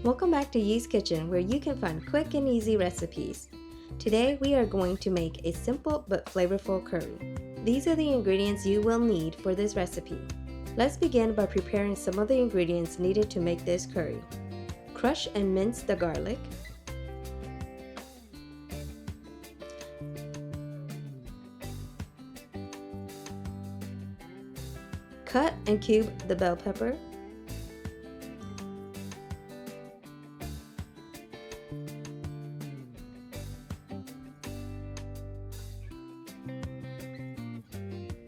Welcome back to Yee's Kitchen, where you can find quick and easy recipes. Today we are going to make a simple but flavorful curry. These are the ingredients you will need for this recipe. Let's begin by preparing some of the ingredients needed to make this curry. Crush and mince the garlic. Cut and cube the bell pepper.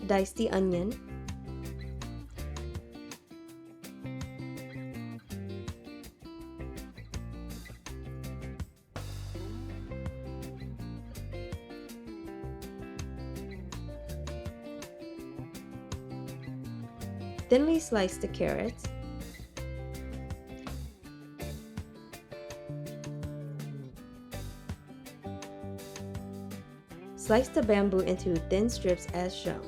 Dice the onion. Thinly slice the carrots. Slice the bamboo into thin strips as shown.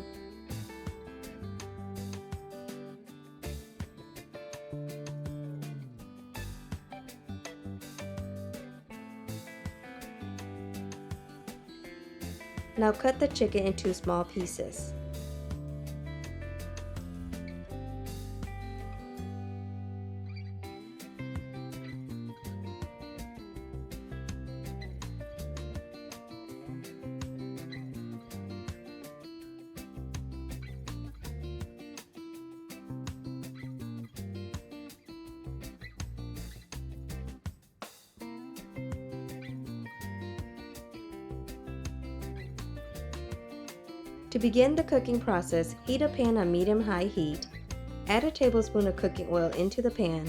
Now cut the chicken into small pieces. To begin the cooking process, heat a pan on medium-high heat, add a tablespoon of cooking oil into the pan,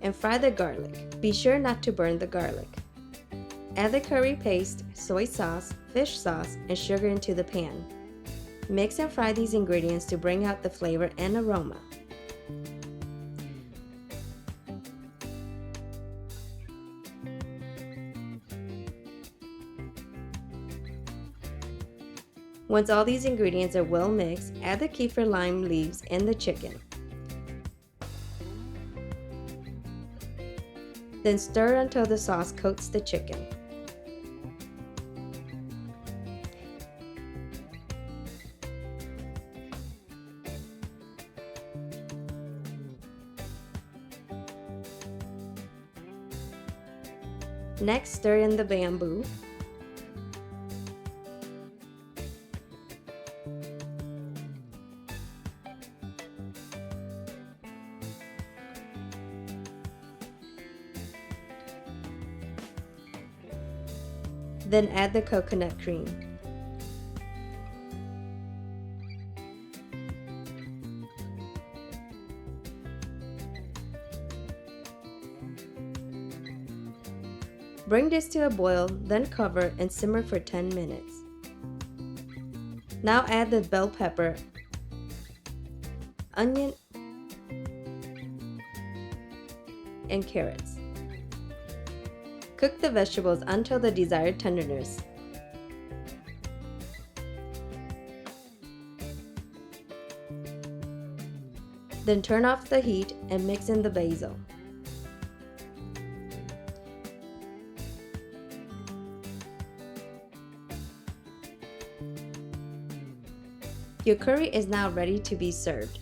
and fry the garlic. Be sure not to burn the garlic. Add the curry paste, soy sauce, fish sauce, and sugar into the pan. Mix and fry these ingredients to bring out the flavor and aroma. Once all these ingredients are well mixed, add the Kiefer lime leaves and the chicken. Then stir until the sauce coats the chicken. Next, stir in the bamboo. Then add the coconut cream. Bring this to a boil, then cover and simmer for 10 minutes. Now add the bell pepper, onion, and carrots. Cook the vegetables until the desired tenderness. Then turn off the heat and mix in the basil. Your curry is now ready to be served.